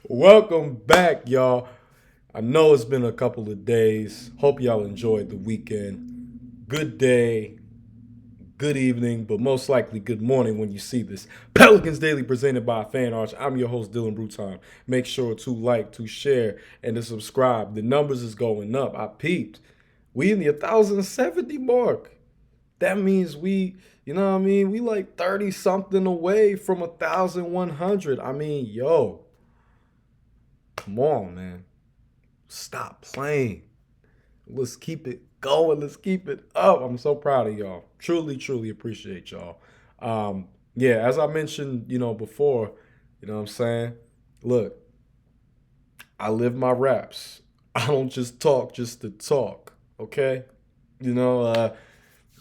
Welcome back, y'all. I know it's been a couple of days. Hope y'all enjoyed the weekend. Good day, good evening, but most likely good morning when you see this. Pelicans Daily presented by Fan Arch. I'm your host, Dylan Bruton. Make sure to like, to share, and to subscribe. The numbers is going up. I peeped. We in the 1,070 mark. That means we like 30 something away from 1,100. I mean, yo, come on, man. Stop playing. Let's keep it going. Let's keep it up. I'm so proud of y'all. Truly, truly appreciate y'all. Yeah, as I mentioned, before, what I'm saying? Look, I live my raps. I don't just talk just to talk. Okay? You know,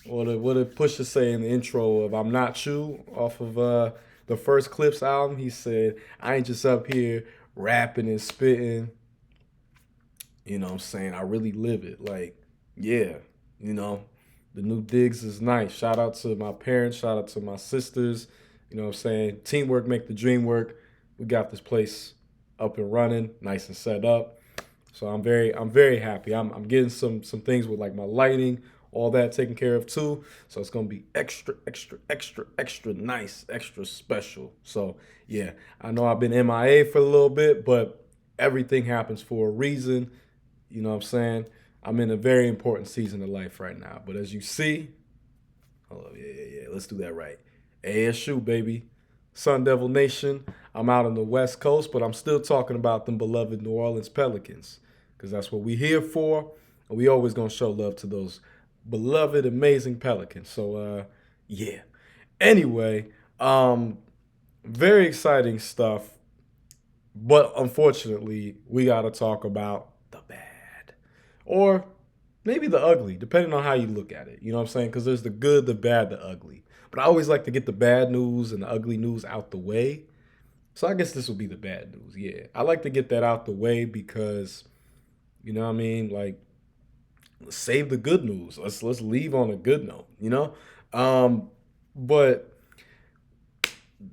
what did Pusha say in the intro of "I'm Not You" off of the first Clips album? He said, "I ain't just up here rapping and spitting. What I'm saying? I really live it. Like, yeah, you know, the new digs is nice. Shout out to my parents. Shout out to my sisters. What I'm saying? Teamwork make the dream work. We got this place up and running, nice and set up. So I'm very happy. I'm getting some things with like my lighting, all that taken care of too. So it's gonna be extra, extra, extra, extra nice, extra special. So yeah, I know I've been MIA for a little bit, but everything happens for a reason. You know what I'm saying? I'm in a very important season of life right now. But as you see, hold up, yeah. Let's do that right. ASU, baby. Sun Devil Nation. I'm out on the West Coast, but I'm still talking about them beloved New Orleans Pelicans because that's what we here for. And we always going to show love to those beloved, amazing Pelicans. So, yeah. Anyway, very exciting stuff. But unfortunately, we got to talk about the bad. Or maybe the ugly, depending on how you look at it. You know what I'm saying? Because there's the good, the bad, the ugly. But I always like to get the bad news and the ugly news out the way. So I guess this will be the bad news. Yeah. I like to get that out the way because, you know what I mean? Like, let's save the good news. Let's leave on a good note, you know? But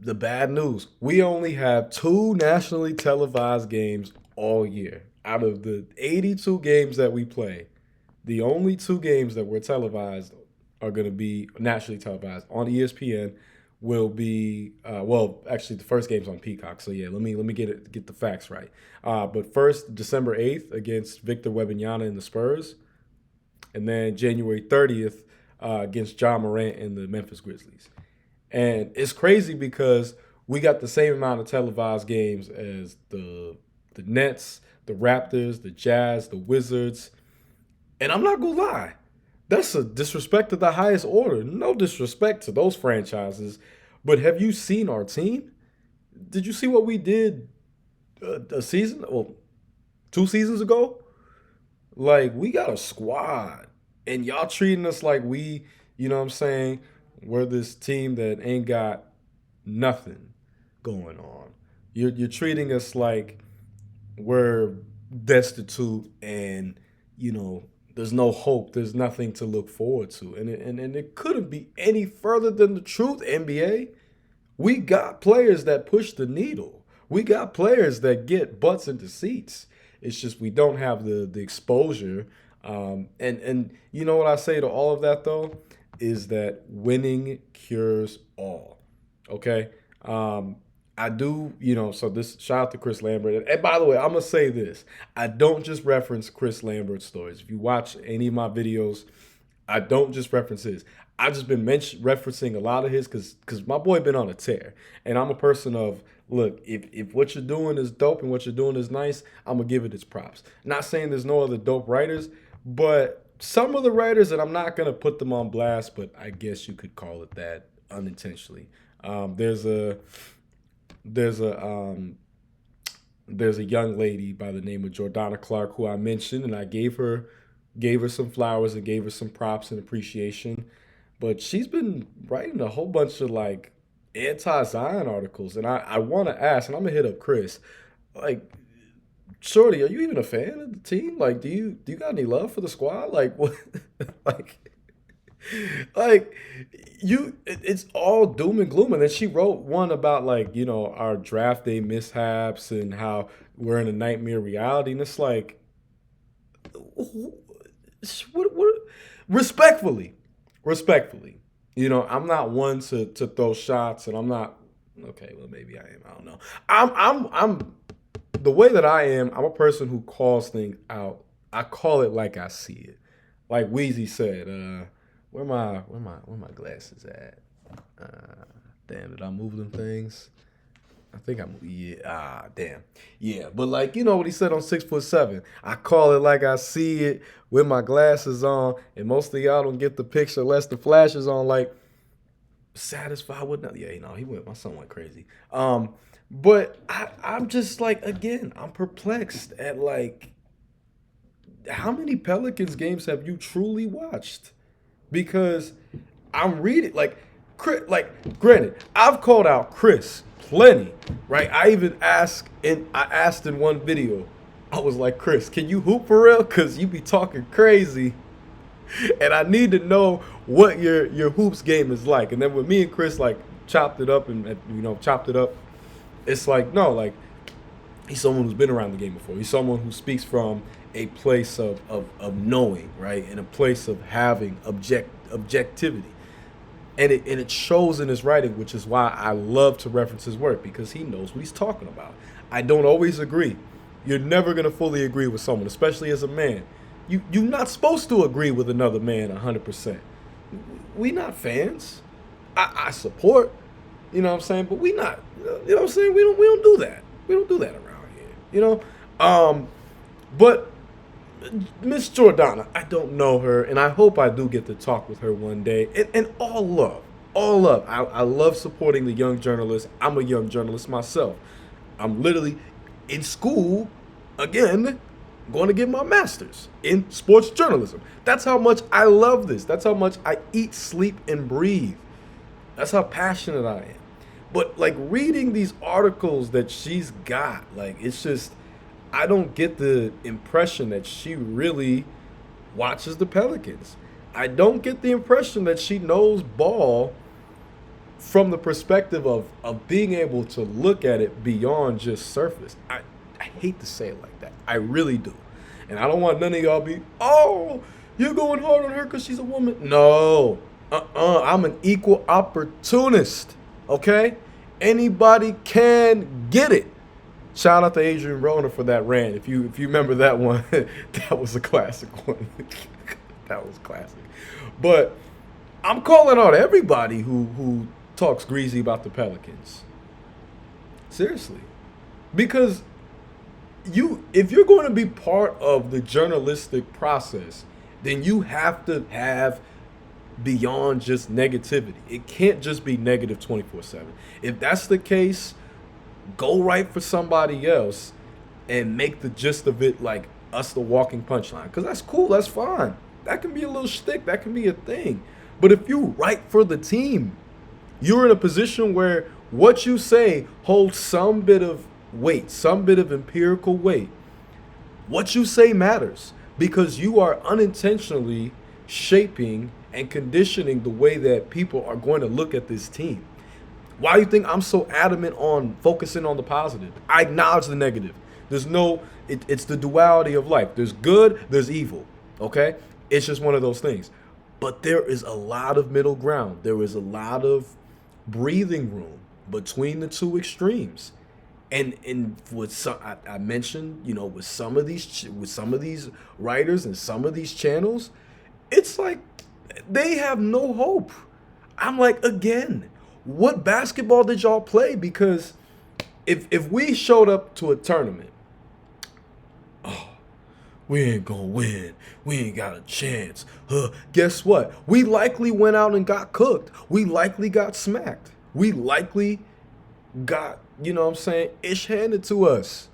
the bad news, we only have two nationally televised games all year. Out of the 82 games that we play, the only two games that were televised are going to be nationally televised on ESPN. Will be well, actually, the first game's on Peacock. So yeah, let me get the facts right. But first, December 8th against Victor Wembanyama and the Spurs, and then January 30th against John Morant and the Memphis Grizzlies. And it's crazy because we got the same amount of televised games as the Nets, the Raptors, the Jazz, the Wizards, and I'm not gonna lie, that's a disrespect to the highest order. No disrespect to those franchises, but have you seen our team? Did you see what we did a season, well, 2 seasons ago? Like we got a squad, and y'all treating us like we, you know what I'm saying? We're this team that ain't got nothing going on. You're treating us like we're destitute and there's no hope, there's nothing to look forward to, and it couldn't be any further than the truth. NBA, we got players that push the needle, we got players that get butts into seats. It's just we don't have the exposure. And you know what I say to all of that though is that winning cures all. Okay. I do, so this shout out to Chris Lambert. And by the way, I'm gonna say this. I don't just reference Chris Lambert's stories. If you watch any of my videos, I don't just reference his. I've just been referencing a lot of his because my boy been on a tear. And I'm a person of look, if what you're doing is dope and what you're doing is nice, I'm gonna give it its props. Not saying there's no other dope writers, but some of the writers, and I'm not gonna put them on blast, but I guess you could call it that unintentionally. There's a there's a there's a young lady by the name of Jordana Clark who I mentioned, and I gave her some flowers and gave her some props and appreciation. But she's been writing a whole bunch of like anti-Zion articles, and I want to ask, and I'm gonna hit up Chris, like, Shorty, are you even a fan of the team? Like, do you got any love for the squad? Like, what? Like, Like it's all doom and gloom. And then she wrote one about like our draft day mishaps and how we're in a nightmare reality. And it's like, what respectfully, respectfully, I'm not one to throw shots, and I'm not. Okay, well maybe I am. I don't know. I'm the way that I am. I'm a person who calls things out. I call it like I see it. Like Weezy said, where my glasses at? Uh, damn, did I move them things? I think I'm, yeah. Damn. Yeah, but like what he said on 6'7". I call it like I see it with my glasses on, and most of y'all don't get the picture unless the flash is on. Like satisfied with nothing. Yeah, he went. My son went crazy. But I'm just like, again, I'm perplexed at like how many Pelicans games have you truly watched? Because I'm reading like granted, I've called out Chris plenty, right? I asked in one video, I was like, Chris, can you hoop for real? Cause you be talking crazy. And I need to know what your hoops game is like. And then when me and Chris like chopped it up and chopped it up, it's like, no, like he's someone who's been around the game before. He's someone who speaks from a place of knowing, right? And a place of having objectivity. And it shows in his writing, which is why I love to reference his work, because he knows what he's talking about. I don't always agree. You're never gonna fully agree with someone, especially as a man. You're not supposed to agree with another man 100%. We not fans. I support, what I'm saying, but we not, what I'm saying. We don't do that. We don't do that around here, But Miss Jordana, I don't know her, and I hope I do get to talk with her one day. And all love, all love. I love supporting the young journalists. I'm a young journalist myself. I'm literally in school again, going to get my master's in sports journalism. That's how much I love this. That's how much I eat, sleep, and breathe. That's how passionate I am. But like reading these articles that she's got, like it's just I don't get the impression that she really watches the Pelicans. I don't get the impression that she knows ball from the perspective of being able to look at it beyond just surface. I hate to say it like that. I really do. And I don't want none of y'all be, oh, you're going hard on her because she's a woman. No. I'm an equal opportunist. Okay? Anybody can get it. Shout out to Adrian Rona for that rant. If you remember that one, that was a classic one. That was classic. But I'm calling out everybody who talks greasy about the Pelicans. Seriously. Because if you're going to be part of the journalistic process, then you have to have beyond just negativity. It can't just be negative 24/7. If that's the case, go write for somebody else and make the gist of it like us the walking punchline. Because that's cool. That's fine. That can be a little shtick. That can be a thing. But if you write for the team, you're in a position where what you say holds some bit of weight, some bit of empirical weight. What you say matters because you are unintentionally shaping and conditioning the way that people are going to look at this team. Why do you think I'm so adamant on focusing on the positive? I acknowledge the negative. It's the duality of life. There's good, there's evil, okay? It's just one of those things. But there is a lot of middle ground. There is a lot of breathing room between the two extremes. And with some, I mentioned, with some of these writers and some of these channels, it's like they have no hope. I'm like, again, what basketball did y'all play? Because if we showed up to a tournament, oh, we ain't gonna win. We ain't got a chance. Guess what? We likely went out and got cooked. We likely got smacked. We likely got, ish handed to us.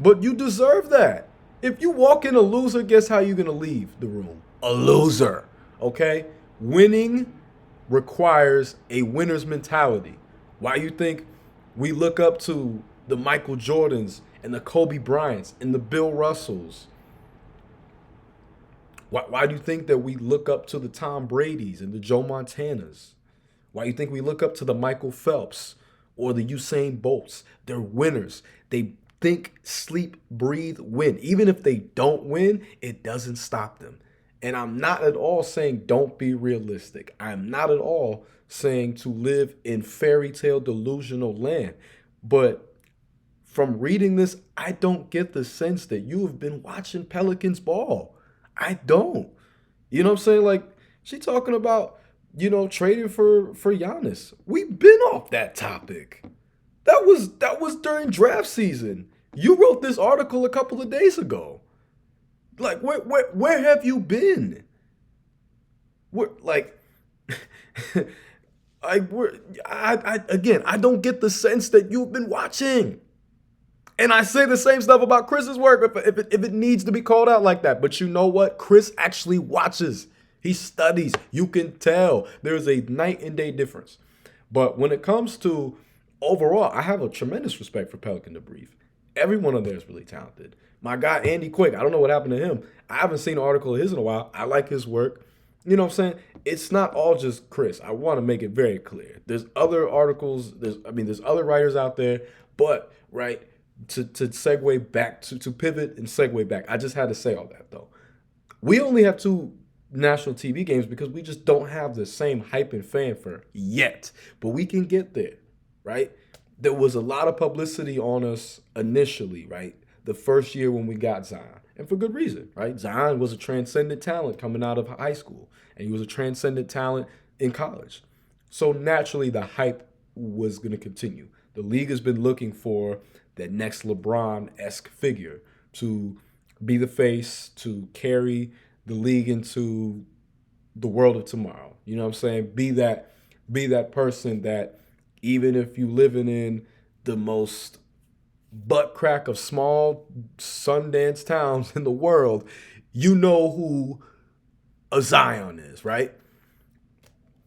But you deserve that. If you walk in a loser, guess how you're gonna leave the room? A loser. Okay? Winning requires a winner's mentality. Why you think we look up to the Michael Jordans and the Kobe Bryants and the Bill Russells? Why do you think that we look up to the Tom Bradys and the Joe Montanas? Why do you think we look up to the Michael Phelps or the Usain Bolts? They're winners. They think, sleep, breathe, win. Even if they don't win, it doesn't stop them. And I'm not at all saying don't be realistic. I'm not at all saying to live in fairy tale delusional land. But from reading this, I don't get the sense that you have been watching Pelicans ball. I don't. You know what I'm saying? Like, she talking about, trading for Giannis. We've been off that topic. That was during draft season. You wrote this article a couple of days ago. Like, where have you been? Where, like, I don't get the sense that you've been watching. And I say the same stuff about Chris's work if it needs to be called out like that. But you know what? Chris actually watches. He studies. You can tell. There's a night and day difference. But when it comes to overall, I have a tremendous respect for Pelican Debrief. Every one of there is really talented. My guy, Andy Quick, I don't know what happened to him. I haven't seen an article of his in a while. I like his work. You know what I'm saying? It's not all just Chris. I want to make it very clear. There's other articles. There's other writers out there. But, right, to segue back, to pivot and segue back, I just had to say all that, though. We only have 2 national TV games because we just don't have the same hype and fanfare yet. But we can get there, right? There was a lot of publicity on us initially, right? The first year when we got Zion. And for good reason, right? Zion was a transcendent talent coming out of high school. And he was a transcendent talent in college. So naturally, the hype was going to continue. The league has been looking for that next LeBron-esque figure to be the face, to carry the league into the world of tomorrow. You know what I'm saying? Be that person that even if you living in the most butt crack of small Sundance towns in the world, you know who a Zion is, right?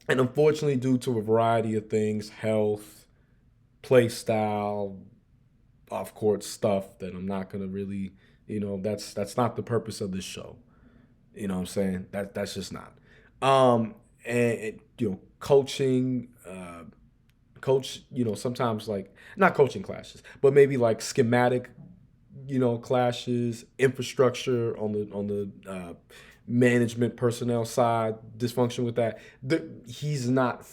And unfortunately, due to a variety of things, health, play style, off-court stuff that I'm not going to really, that's not the purpose of this show. You know what I'm saying? That's just not. And coaching, coach, sometimes like not coaching clashes, but maybe like schematic, clashes, infrastructure on the management personnel side, dysfunction with that. He's not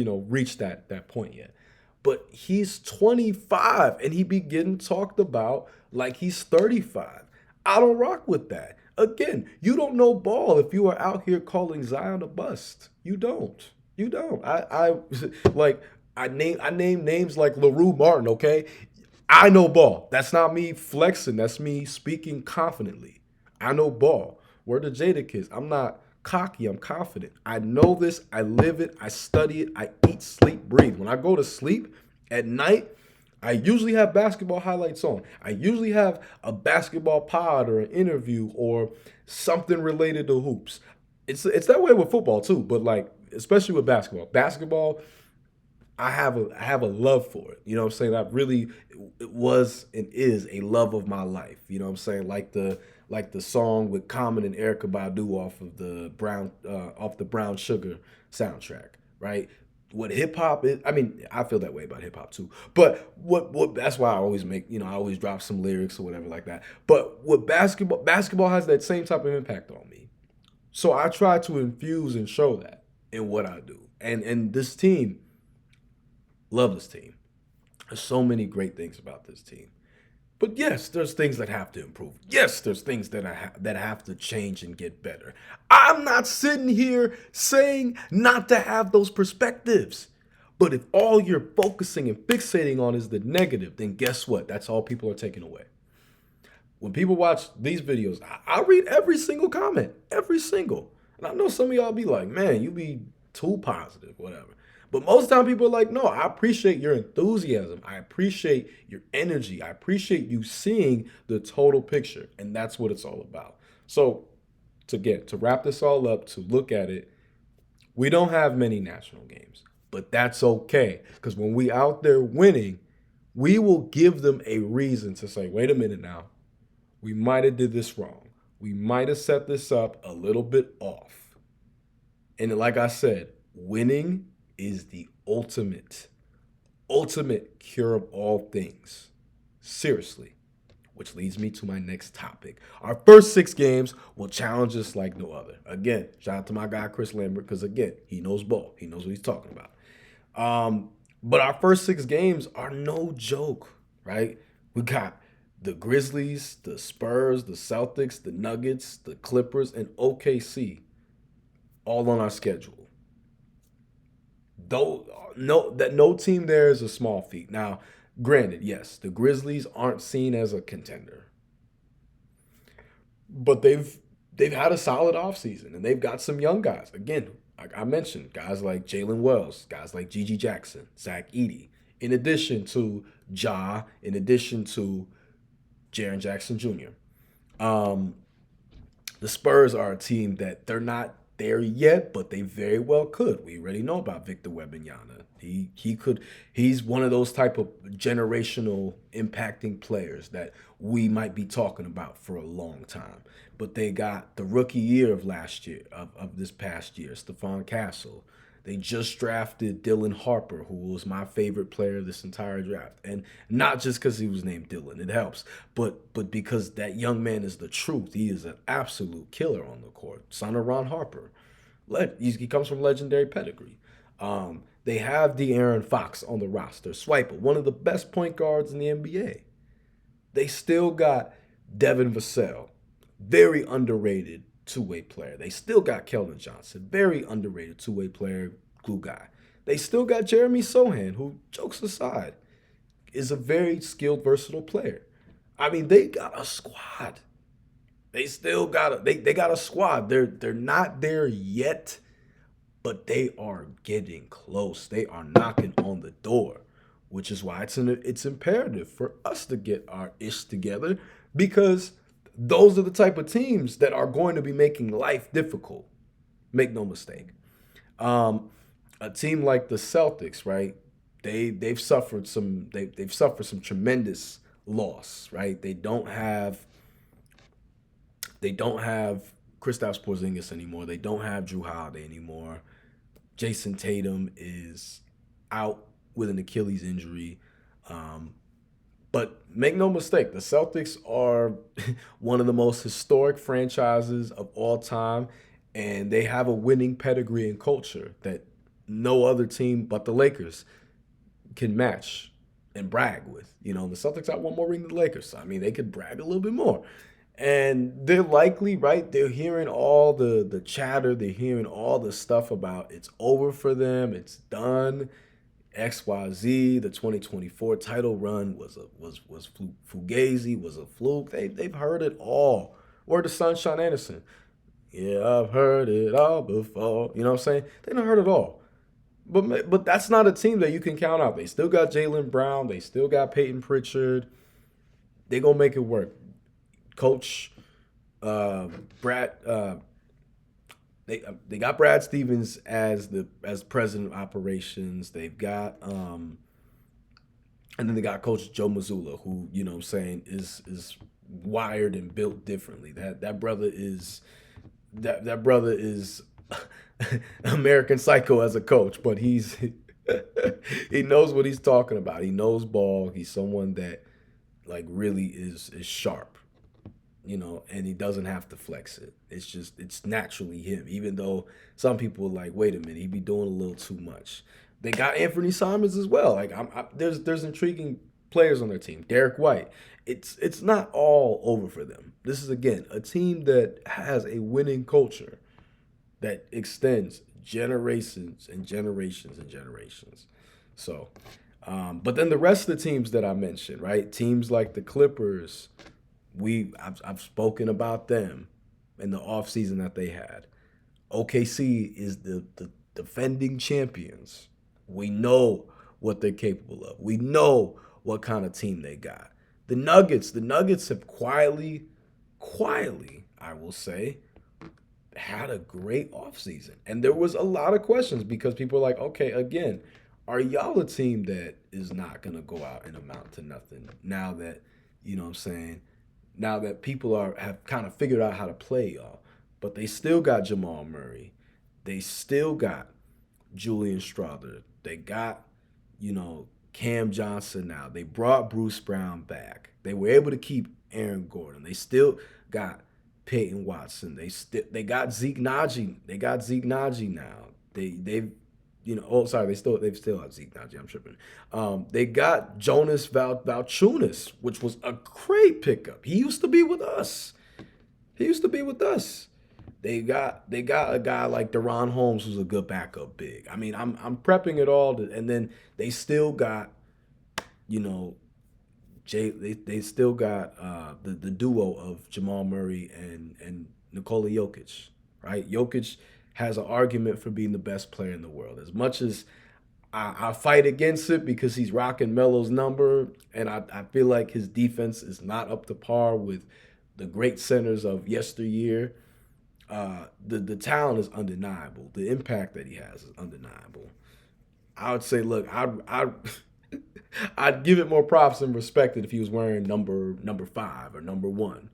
reached that point yet. But he's 25 and he be getting talked about like he's 35. I don't rock with that. Again, you don't know ball if you are out here calling Zion a bust. You don't. You don't. I name names like LaRue Martin, okay? I know ball. That's not me flexing. That's me speaking confidently. I know ball. Word to Jada kids. I'm not cocky. I'm confident. I know this. I live it. I study it. I eat, sleep, breathe. When I go to sleep at night, I usually have basketball highlights on. I usually have a basketball pod or an interview or something related to hoops. It's that way with football too, but like especially with basketball. Basketball, I have a love for it. You know what I'm saying? That really it was and is a love of my life. You know what I'm saying? Like the song with Common and Erykah Badu off the Brown Sugar soundtrack, right? What hip hop is, I mean, I feel that way about hip hop too. But what that's why I always I always drop some lyrics or whatever like that. But what basketball has that same type of impact on me. So I try to infuse and show that in what I do. And this team, love this team. There's so many great things about this team. But yes, there's things that have to improve. Yes, there's things that have to change and get better. I'm not sitting here saying not to have those perspectives. But if all you're focusing and fixating on is the negative, then guess what? That's all people are taking away. When people watch these videos, I read every single comment, every single. And I know some of y'all be like, man, you be too positive, whatever. But most of the time people are like, no, I appreciate your enthusiasm. I appreciate your energy. I appreciate you seeing the total picture. And that's what it's all about. So to wrap this all up, to look at it, we don't have many national games, but that's okay. Because when we out there winning, we will give them a reason to say, wait a minute now, we might have did this wrong. we might have set this up a little bit off. And like I said, winning is the ultimate cure of all things. Seriously. Which leads me to my next topic. Our first 6 games will challenge us like no other. Again, shout out to my guy Chris Lambert, because again, he knows ball. He knows what he's talking about. But our first 6 games are no joke, right? We got the Grizzlies, the Spurs, the Celtics, the Nuggets, the Clippers, and OKC all on our schedule. Though no team there is a small feat. Now, granted, yes, the Grizzlies aren't seen as a contender, but they've had a solid offseason, and they've got some young guys. Again, like I mentioned, guys like Jalen Wells, guys like Gigi Jackson, Zach Edey, in addition to Ja, in addition to Jaren Jackson Jr. Um, the Spurs are a team that they're not there yet, but they very well could. We already know about Victor Wembanyama. He's one of those type of generational impacting players that we might be talking about for a long time. But they got the rookie year of last year, of this past year, Stephon Castle. They just drafted Dylan Harper, who was my favorite player this entire draft. And not just because he was named Dylan, it helps, but because that young man is the truth. He is an absolute killer on the court. Son of Ron Harper. He comes from legendary pedigree. They have De'Aaron Fox on the roster. Swiper, one of the best point guards in the NBA. They still got Devin Vassell, very underrated two-way player. They still got Keldon Johnson, very underrated two-way player, glue guy. They still got Jeremy Sohan, who, jokes aside, is a very skilled, versatile player. I mean, they got a squad. They still got they got a squad. They're not there yet, but they are getting close. They are knocking on the door, which is why it's imperative for us to get our ish together, because those are the type of teams that are going to be making life difficult. Make no mistake. A team like the Celtics, right? They've suffered some tremendous loss, right? They don't have Kristaps Porzingis anymore. They don't have Drew Holiday anymore. Jason Tatum is out with an Achilles injury. But make no mistake, the Celtics are one of the most historic franchises of all time, and they have a winning pedigree and culture that no other team but the Lakers can match and brag with. The Celtics got one more ring than the Lakers. So, I mean, they could brag a little bit more. And they're likely, right, they're hearing all the chatter, they're hearing all the stuff about it's over for them, it's done. XYZ, the 2024 title run was fugazi, was a fluke. They've heard it all. Word to Sunshine Anderson. Yeah, I've heard it all before. You know what I'm saying? They done heard it all. But that's not a team that you can count out. They still got Jaylen Brown. They still got Peyton Pritchard. They gonna make it work. Coach Brad. They got Brad Stevens as president of operations. They've got and then they got Coach Joe Mazzulla, who what I'm saying is wired and built differently. That brother is American Psycho as a coach, but he knows what he's talking about. He knows ball. He's someone that like really is sharp. And he doesn't have to flex it. It's naturally him, even though some people are like, wait a minute, he be doing a little too much. They got Anthony Simons as well. Like there's intriguing players on their team. Derek White. It's not all over for them. This is, again, a team that has a winning culture that extends generations and generations and generations. So, but then the rest of the teams that I mentioned, right? Teams like the Clippers, I've spoken about them in the offseason that they had. OKC is the defending champions. We know what they're capable of. We know what kind of team they got. The Nuggets have quietly, I will say, had a great offseason. And there was a lot of questions because people are like, okay, again, are y'all a team that is not going to go out and amount to nothing now that, you know what I'm saying, now that people have kind of figured out how to play y'all. But they still got Jamal Murray. They still got Julian Strawther. They got, Cam Johnson now. They brought Bruce Brown back. They were able to keep Aaron Gordon. They still got Peyton Watson. They got Zeke Naji. They got Zeke Naji now. They've they've still have Zeke Naji. I'm tripping. They got Jonas Valanciunas, which was a great pickup. He used to be with us. They got a guy like Deron Holmes, who's a good backup big. I mean, I'm prepping it all, and then they still got, they still got the duo of Jamal Murray and Nikola Jokic, right? Jokic has an argument for being the best player in the world. As much as I fight against it because he's rocking Melo's number, and I feel like his defense is not up to par with the great centers of yesteryear. The talent is undeniable. The impact that he has is undeniable. I would say, look, I'd give it more props and respect it if he was wearing number 5 or number 1.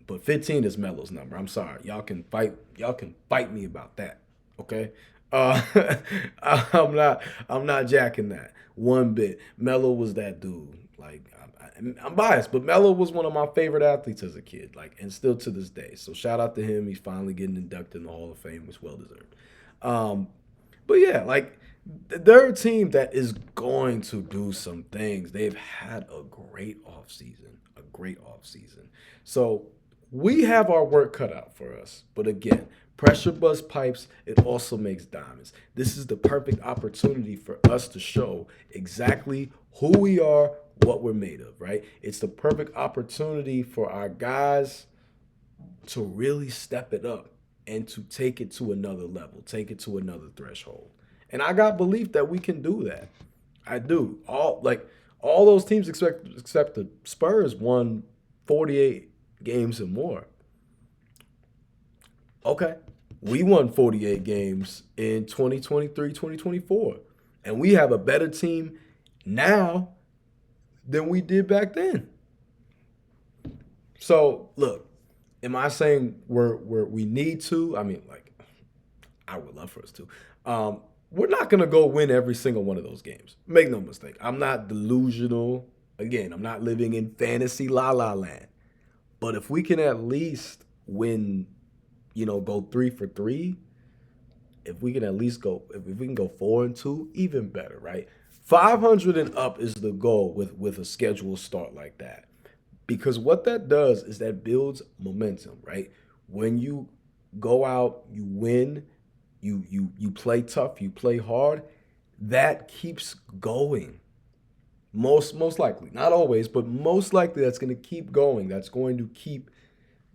But 15 is Melo's number. I'm sorry. Y'all can fight me about that. Okay? Uh, I'm not jacking that one bit. Melo was that dude. Like, I'm biased, but Melo was one of my favorite athletes as a kid, like, and still to this day. So shout out to him. He's finally getting inducted in the Hall of Fame, which well deserved. But yeah, like, they're a team that is going to do some things. They've had a great offseason. So we have our work cut out for us. But again, pressure bust pipes, it also makes diamonds. This is the perfect opportunity for us to show exactly who we are, what we're made of, right? It's the perfect opportunity for our guys to really step it up and to take it to another level, take it to another threshold. And I got belief that we can do that. I do. All those teams except the Spurs won 48 games and more. Okay. We won 48 games in 2023, 2024. And we have a better team now than we did back then. So, look, am I saying we need to? I mean, like, I would love for us to. We're not going to go win every single one of those games. Make no mistake. I'm not delusional. Again, I'm not living in fantasy la-la land. But if we can at least win, go 3 for 3, if we can at least if we can go 4-2, even better, right? 500 and up is the goal with a scheduled start like that. Because what that does is that builds momentum, right? When you go out, you win, you play tough, you play hard, that keeps going. Most likely, not always, but most likely that's going to keep going. That's going to keep,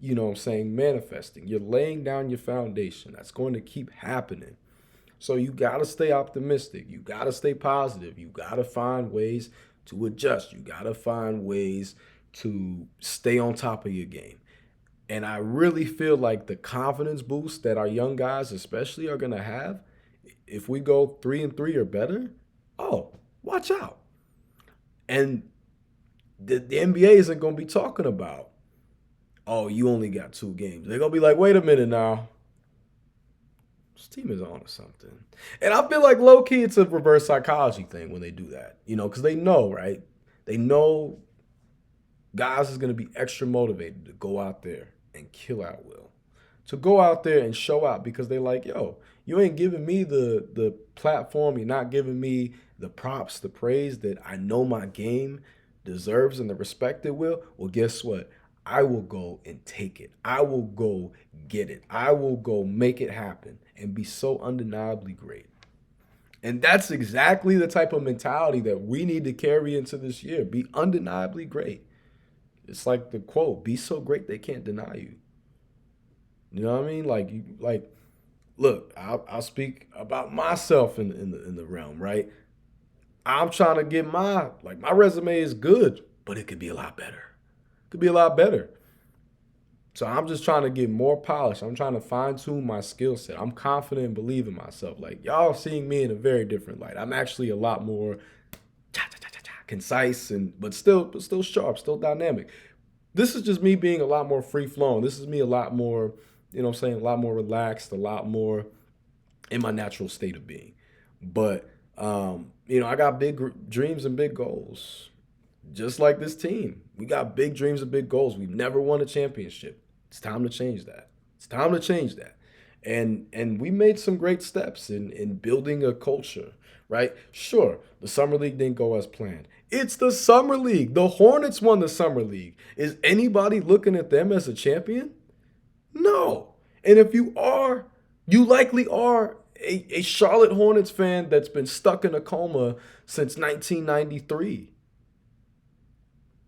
manifesting. You're laying down your foundation. That's going to keep happening. So you got to stay optimistic. You got to stay positive. You got to find ways to adjust. You got to find ways to stay on top of your game. And I really feel like the confidence boost that our young guys especially are going to have, if we go 3-3 or better, watch out. And the NBA isn't going to be talking about, you only got 2 games. They're going to be like, wait a minute now. This team is on to something. And I feel like low-key it's a reverse psychology thing when they do that. Because they know, right? They know guys is going to be extra motivated to go out there and kill out Will. To go out there and show out because they're like, you ain't giving me the platform. You're not giving me the props, the praise that I know my game deserves and the respect it will. Well, guess what? I will go and take it. I will go get it. I will go make it happen and be so undeniably great. And that's exactly the type of mentality that we need to carry into this year. Be undeniably great. It's like the quote, be so great they can't deny you. You know what I mean? Look, I'll speak about myself in the realm, right? I'm trying to get my resume is good, but it could be a lot better. So I'm just trying to get more polish. I'm trying to fine tune my skill set. I'm confident and believe in myself. Like, y'all seeing me in a very different light. I'm actually a lot more concise but still sharp, still dynamic. This is just me being a lot more free flowing. This is me a lot more, a lot more relaxed, a lot more in my natural state of being. But I got big dreams and big goals. Just like this team. We got big dreams and big goals. We've never won a championship. It's time to change that. It's time to change that. And we made some great steps in building a culture, right? Sure, the summer league didn't go as planned. It's the summer league. The Hornets won the summer league. Is anybody looking at them as a champion? No. And if you are, you likely are a Charlotte Hornets fan that's been stuck in a coma since 1993,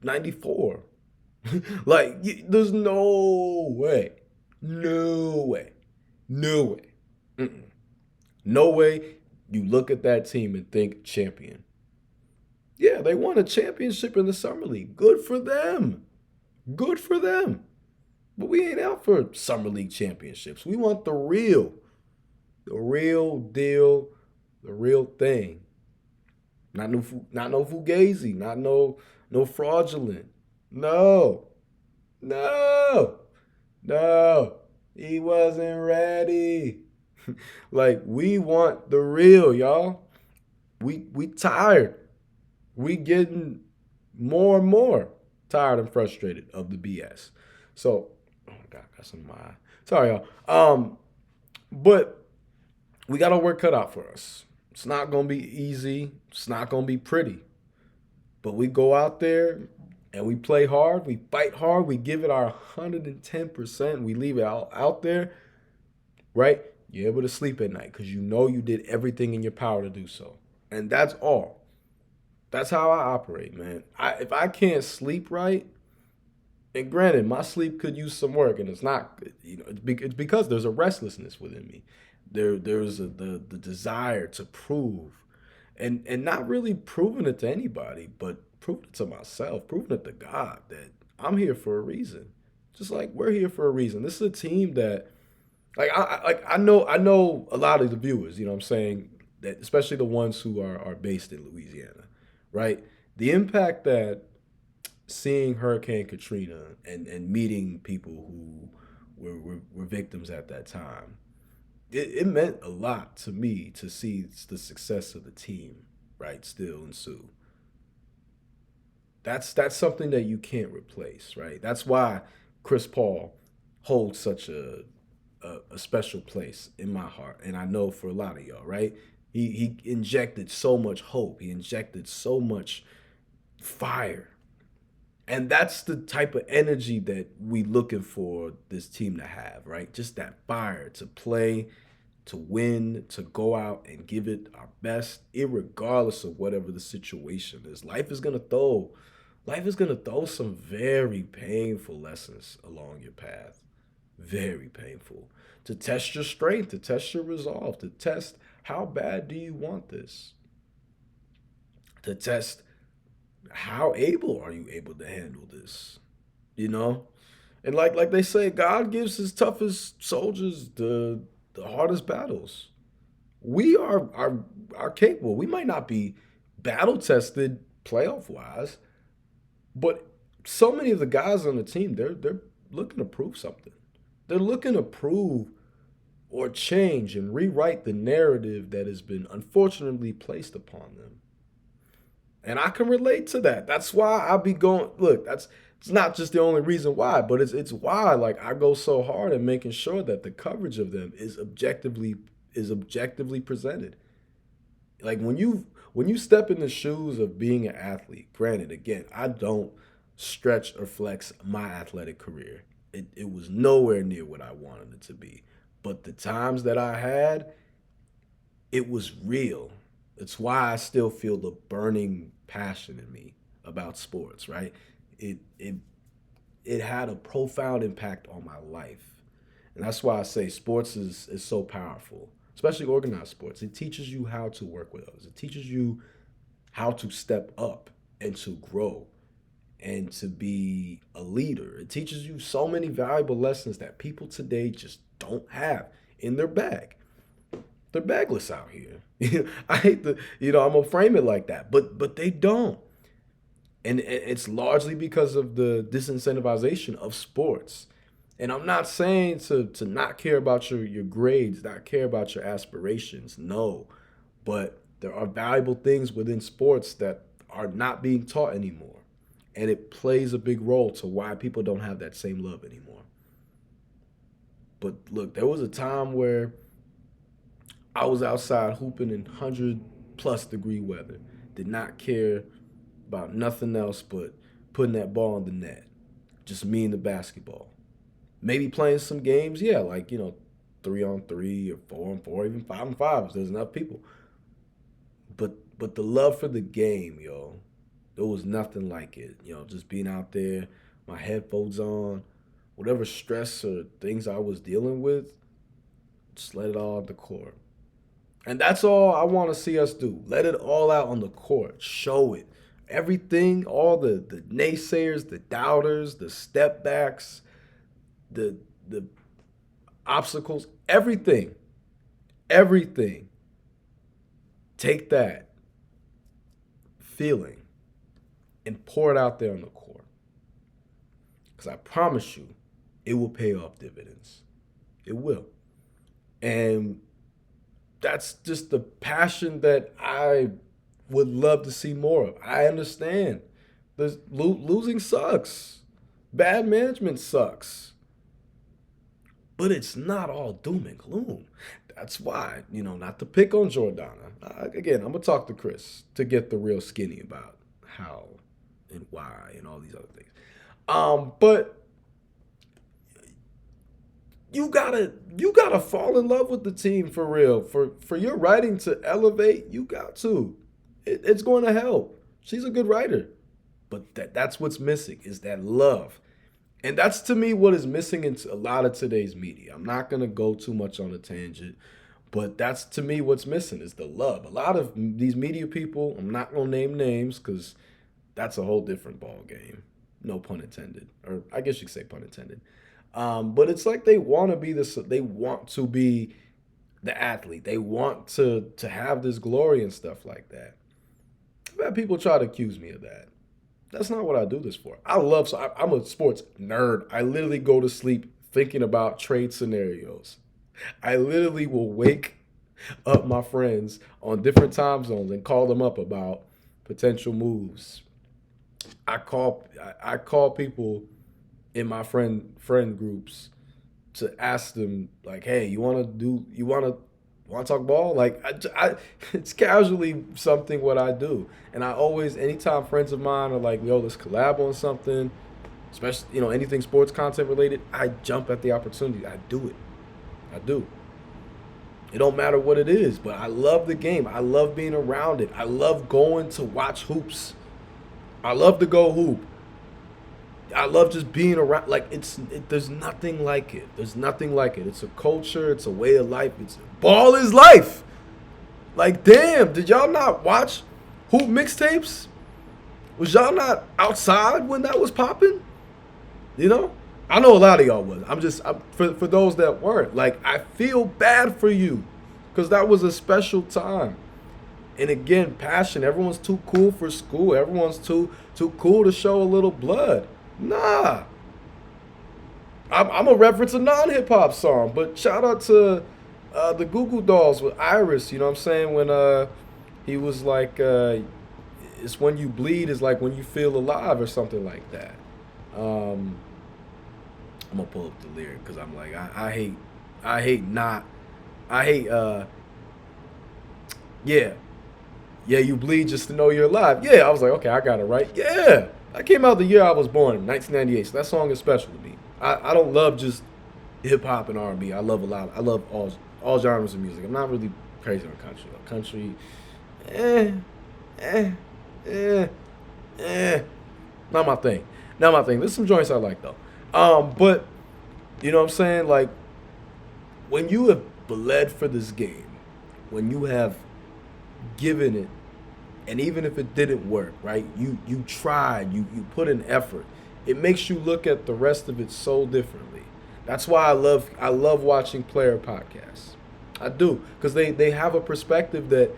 94. Like, there's no way. No way. No way. Mm-mm. No way you look at that team and think champion. Yeah, they won a championship in the summer league. Good for them. Good for them. But we ain't out for summer league championships. We want the real deal, the real thing. Not no fugazi, not no fraudulent. No, no, no. He wasn't ready. Like, we want the real, y'all. We tired. We getting more and more tired and frustrated of the BS. So, oh my God, got some in my eye. Sorry, y'all. But we got our work cut out for us. It's not gonna be easy. It's not gonna be pretty. But we go out there and we play hard. We fight hard. We give it our 110%. We leave it out there, right? You're able to sleep at night because you know you did everything in your power to do so. And that's all. That's how I operate, man. If I can't sleep right, and granted, my sleep could use some work, and it's not, it's because there's a restlessness within me. There's the desire to prove, and not really proving it to anybody, but proving it to myself, proving it to God that I'm here for a reason. Just like we're here for a reason. This is a team that, I know a lot of the viewers. You know what I'm saying, that especially the ones who are based in Louisiana, right? The impact that seeing Hurricane Katrina and meeting people who were victims at that time, it meant a lot to me to see the success of the team, right, still ensue. That's something that you can't replace, right? That's why Chris Paul holds such a special place in my heart, and I know for a lot of y'all, right? He injected so much hope. He injected so much fire. And that's the type of energy that we looking for this team to have, right? Just that fire to play, to win, to go out and give it our best, irregardless of whatever the situation is. Life is gonna throw some very painful lessons along your path. Very painful. To test your strength, to test your resolve, to test how bad do you want this? To test how able are you able to handle this? You know? And like they say, God gives his toughest soldiers the hardest battles. We are capable. We might not be battle tested playoff wise, but so many of the guys on the team, they're looking to prove something. They're looking to prove or change and rewrite the narrative that has been unfortunately placed upon them. And I can relate to that. That's why I be going. Look, that's it's not just the only reason why, but it's why like I go so hard at making sure that the coverage of them is objectively presented. Like when you step in the shoes of being an athlete. Granted, again, I don't stretch or flex my athletic career. It was nowhere near what I wanted it to be. But the times that I had, it was real. It's why I still feel the burning passion in me about sports, right? It had a profound impact on my life. And that's why I say sports is so powerful, especially organized sports. It teaches you how to work with others. It teaches you how to step up and to grow and to be a leader. It teaches you so many valuable lessons that people today just don't have in their bag. They're bagless out here. I hate I'm gonna frame it like that, but they don't. And it's largely because of the disincentivization of sports. And I'm not saying to not care about your grades, not care about your aspirations. No. But there are valuable things within sports that are not being taught anymore. And it plays a big role to why people don't have that same love anymore. But look, there was a time where I was outside hooping in 100+ degree weather. Did not care about nothing else but putting that ball in the net. Just me and the basketball. Maybe playing some games, yeah, like, 3-on-3 or 4-on-4, even 5-on-5 if there's enough people. But the love for the game, yo, there was nothing like it. Just being out there, my headphones on, whatever stress or things I was dealing with, just let it all on the court. And that's all I want to see us do. Let it all out on the court. Show it. Everything, all the naysayers, the doubters, the step backs, the obstacles, everything. Take that feeling and pour it out there on the court. Because I promise you, it will pay off dividends. It will. And that's just the passion that I would love to see more of. I understand. Losing sucks. Bad management sucks. But it's not all doom and gloom. That's why, not to pick on Jordana. Again, I'm going to talk to Chris to get the real skinny about how and why and all these other things. But you gotta fall in love with the team for real. For your writing to elevate, you got to. It's going to help. She's a good writer. But that's what's missing is that love. And that's, to me, what is missing in a lot of today's media. I'm not going to go too much on a tangent, but that's, to me, what's missing is the love. A lot of these media people, I'm not going to name names because that's a whole different ball game. No pun intended. Or I guess you could say pun intended. But it's like they want to be they want to be the athlete. They want to have this glory and stuff like that. I've had people try to accuse me of that. That's not what I do this for. I'm a sports nerd. I literally go to sleep thinking about trade scenarios. I literally will wake up my friends on different time zones and call them up about potential moves. I call people in my friend groups to ask them, like, hey, you want to talk ball? Like, it's casually something what I do. And I always, anytime friends of mine are like, yo, let's collab on something, especially, anything sports content related, I jump at the opportunity. I do it. I do. It don't matter what it is, but I love the game. I love being around it. I love going to watch hoops. I love to go hoop. I love just being around. Like, there's nothing like it. There's nothing like it. It's a culture. It's a way of life. Ball is life. Like, damn, did y'all not watch hoop mixtapes? Was y'all not outside when that was popping? I know a lot of y'all was. For those that weren't. Like, I feel bad for you because that was a special time. And again, passion. Everyone's too cool for school. Everyone's too cool to show a little blood. Nah. I'm going to reference a non-hip-hop song, but shout out to the Goo Goo Dolls with Iris, you know what I'm saying? When he was like, it's when you bleed is like when you feel alive or something like that. I'm going to pull up the lyric because I'm like, yeah, you bleed just to know you're alive. Yeah, I was like, okay, I got it right. Yeah. That came out the year I was born, 1998, so that song is special to me. I don't love just hip-hop and R&B. I love all genres of music. I'm not really crazy on country, though. Country, not my thing. There's some joints I like, though. But, you know what I'm saying? Like, when you have bled for this game, when you have given it, and even if it didn't work, right? You tried, you put in effort. It makes you look at the rest of it so differently. That's why I love watching player podcasts. I do, because they have a perspective that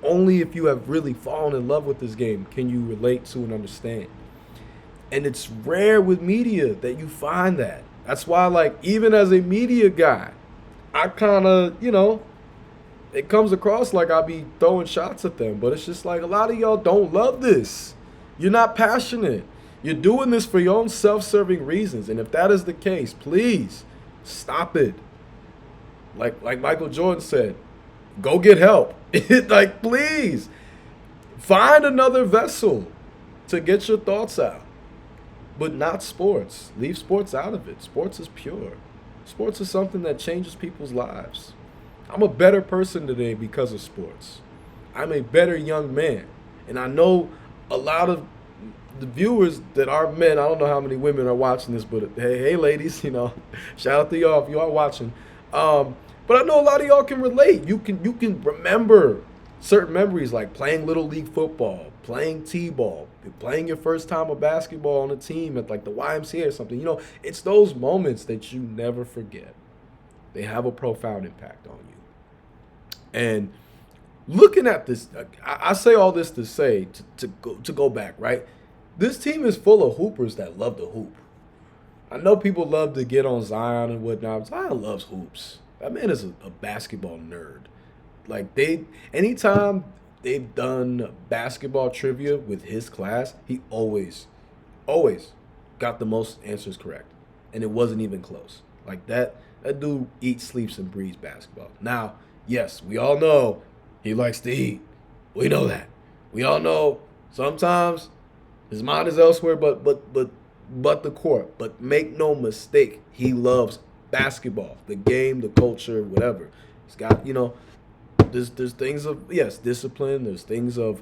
Only if you have really fallen in love with this game can you relate to and understand. And it's rare with media that you find that. That's why, like, even as a media guy, I kind of, it comes across like I be throwing shots at them, but it's just like a lot of y'all don't love this. You're not passionate. You're doing this for your own self-serving reasons. And if that is the case, please stop it. Like Michael Jordan said, go get help. Like, please find another vessel to get your thoughts out. But not sports. Leave sports out of it. Sports is pure. Sports is something that changes people's lives. I'm a better person today because of sports. I'm a better young man. And I know a lot of the viewers that are men, I don't know how many women are watching this, but hey ladies, shout out to y'all if you are watching. But I know a lot of y'all can relate. You can remember certain memories like playing little league football, playing t-ball, playing your first time of basketball on a team at like the YMCA or something. It's those moments that you never forget. They have a profound impact on you. And looking at this, I say all this to say to go back, right? This team is full of hoopers that love to hoop. I know people love to get on Zion and whatnot. Zion loves hoops. That man is a basketball nerd. Like anytime they've done basketball trivia with his class, he always got the most answers correct. And it wasn't even close. Like that dude eats, sleeps, and breathes basketball. Now, yes, we all know he likes to eat. We know that. We all know sometimes his mind is elsewhere, but the court. But make no mistake, he loves basketball, the game, the culture, whatever. He's got, there's things of, yes, discipline. There's things of,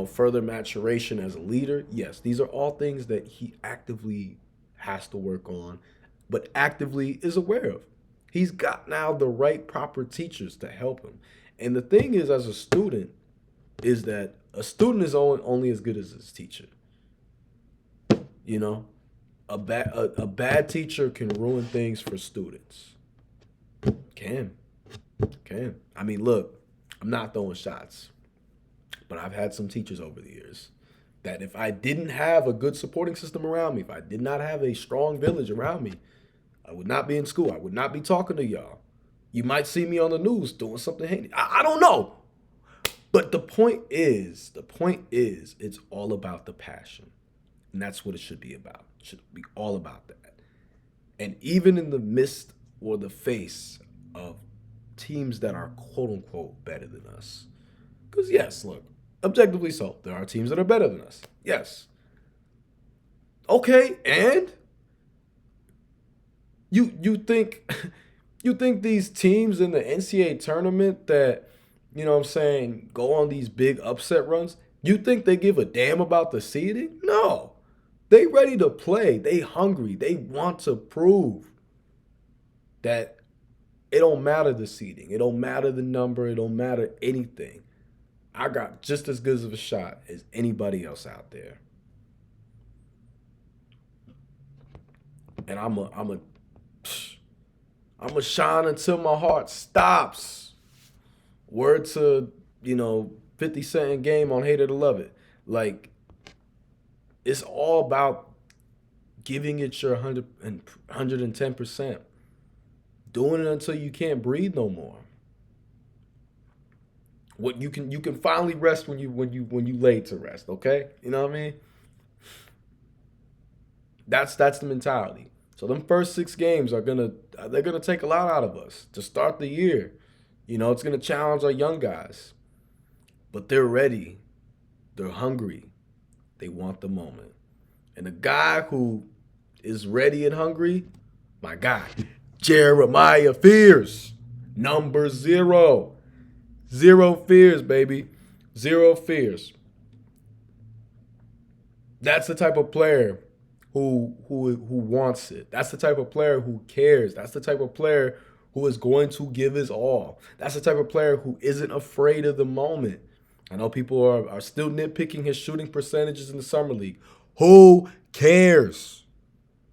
further maturation as a leader. Yes, these are all things that he actively has to work on, but actively is aware of. He's got now the right proper teachers to help him. And the thing is, as a student, is that a student is only as good as his teacher. A bad teacher can ruin things for students. Can. I mean, look, I'm not throwing shots, but I've had some teachers over the years that if I didn't have a good supporting system around me, if I did not have a strong village around me, I would not be in school. I would not be talking to y'all. You might see me on the news doing something handy. I don't know. But the point is, it's all about the passion. And that's what it should be about. It should be all about that. And even in the midst or the face of teams that are quote unquote better than us. Because yes, look, objectively so, there are teams that are better than us. Yes. Okay, and you think these teams in the NCAA tournament that, go on these big upset runs, you think they give a damn about the seeding? No. They ready to play. They hungry. They want to prove that it don't matter the seeding. It don't matter the number. It don't matter anything. I got just as good of a shot as anybody else out there. And I'm a shine until my heart stops. Word to, 50 Cent Game on Hate It or Love It. Like, it's all about giving it your 110%. Doing it until you can't breathe no more. What you can finally rest when you laid to rest, okay? You know what I mean? That's the mentality. So them first 6 games they're gonna take a lot out of us to start the year. It's gonna challenge our young guys. But they're ready. They're hungry. They want the moment. And a guy who is ready and hungry, my guy, Jeremiah Fears. Number 0. 0 fears, baby. 0 fears. That's the type of player who wants it. That's the type of player who cares. That's the type of player who is going to give his all. That's the type of player who isn't afraid of the moment. I know people are still nitpicking his shooting percentages in the summer league. Who cares?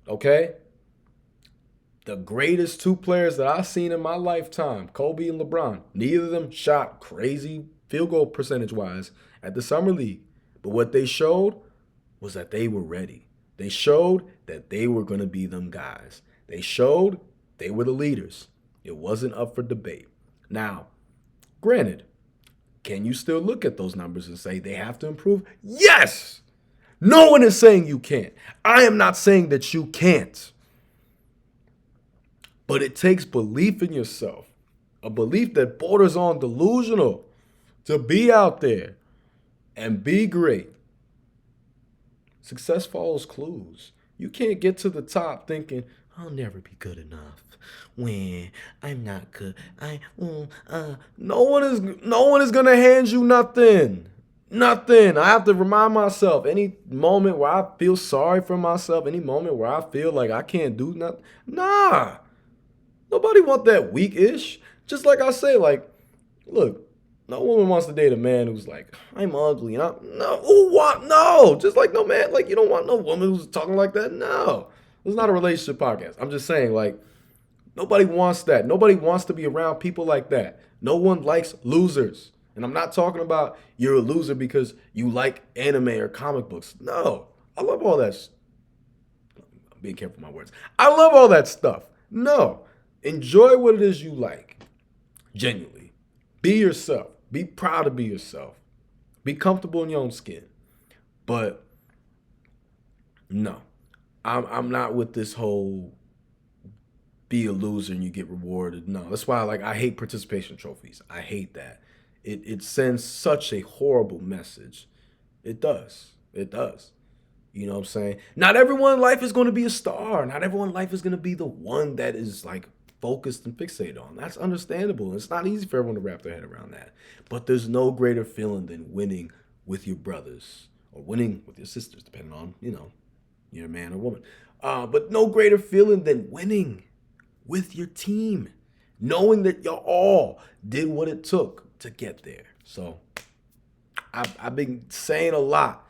Okay? The greatest 2 players that I've seen in my lifetime, Kobe and LeBron, neither of them shot crazy field goal percentage-wise at the Summer League. But what they showed was that they were ready. They showed that they were going to be them guys. They showed they were the leaders. It wasn't up for debate. Now, granted, can you still look at those numbers and say they have to improve? Yes! No one is saying you can't. I am not saying that you can't. But it takes belief in yourself, a belief that borders on delusional, to be out there and be great. Success follows clues. You can't get to the top thinking, I'll never be good enough. When I'm not good. No one is gonna hand you nothing. Nothing. I have to remind myself any moment where I feel sorry for myself, any moment where I feel like I can't do nothing. Nah. Nobody want that weak-ish. Just like I say, like, look, no woman wants to date a man who's like, I'm ugly. No. Just like no man, like you don't want no woman who's talking like that. No. It's not a relationship podcast. I'm just saying, like, nobody wants that. Nobody wants to be around people like that. No one likes losers. And I'm not talking about you're a loser because you like anime or comic books. No. I love all that. I'm being careful with my words. I love all that stuff. No. Enjoy what it is you like. Genuinely. Be yourself. Be proud to be yourself. Be comfortable in your own skin. But no. I'm not with this whole be a loser and you get rewarded. No, that's why I hate participation trophies. I hate that. It sends such a horrible message. It does. It does. You know what I'm saying? Not everyone in life is going to be a star. Not everyone in life is going to be the one that is like focused and fixated on. That's understandable. It's not easy for everyone to wrap their head around that. But there's no greater feeling than winning with your brothers or winning with your sisters, depending on, you're a man or woman. But no greater feeling than winning with your team, knowing that y'all all did what it took to get there. So I've been saying a lot,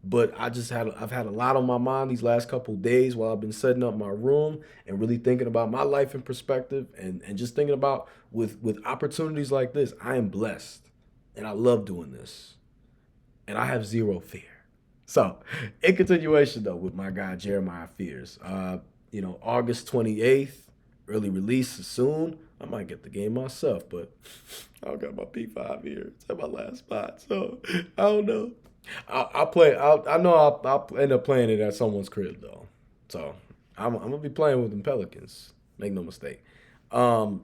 but I've had a lot on my mind these last couple of days while I've been setting up my room and really thinking about my life in perspective and just thinking about with opportunities like this. I am blessed and I love doing this and I have zero fear. So in continuation though with my guy Jeremiah Fears, August 28th, early release is soon. I might get the game myself, but I don't got my P5 here. It's at my last spot, so I don't know. I'll play. I know I'll end up playing it at someone's crib though. So I'm gonna be playing with them Pelicans. Make no mistake. Zion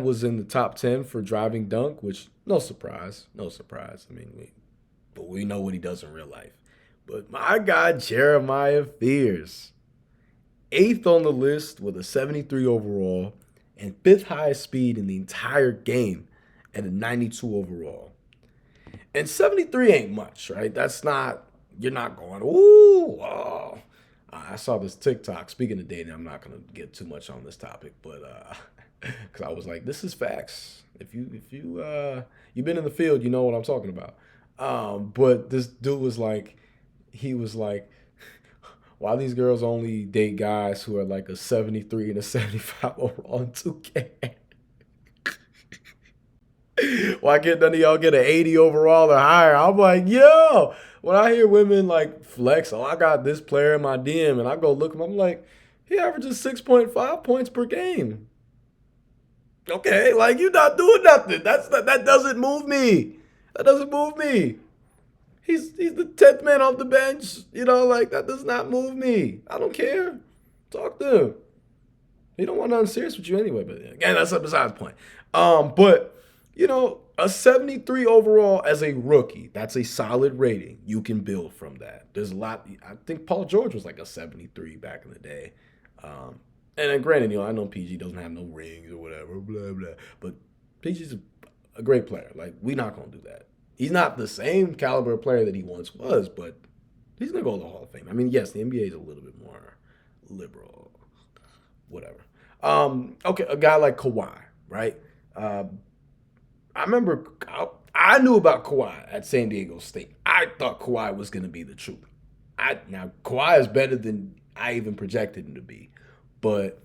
was in the top 10 for driving dunk, which no surprise. I mean, but we know what he does in real life. But my guy Jeremiah Fears, 8th on the list with a 73 overall and 5th highest speed in the entire game at a 92 overall. And 73 ain't much, right? You're not going, ooh, oh. I saw this TikTok. Speaking of dating, I'm not going to get too much on this topic, but because I was like, this is facts. If you've been in the field, you know what I'm talking about. But this dude was like, why these girls only date guys who are like a 73 and a 75 overall in 2K? Why can't none of y'all get an 80 overall or higher? I'm like, yo, when I hear women like flex, I got this player in my DM, and I go look him, I'm like, he averages 6.5 points per game. Okay, like you're not doing nothing. That doesn't move me. That doesn't move me. He's the 10th man off the bench. That does not move me. I don't care. Talk to him. He don't want nothing serious with you anyway. But again, that's besides the point. But a 73 overall as a rookie, that's a solid rating. You can build from that. There's a lot. I think Paul George was like a 73 back in the day. And then granted, I know PG doesn't have no rings or whatever, blah, blah. But PG's a great player. Like, we're not going to do that. He's not the same caliber player that he once was, but he's going to go to the Hall of Fame. I mean, yes, the NBA is a little bit more liberal, whatever. Okay, a guy like Kawhi, right? I remember I knew about Kawhi at San Diego State. I thought Kawhi was going to be the truth. Now, Kawhi is better than I even projected him to be, but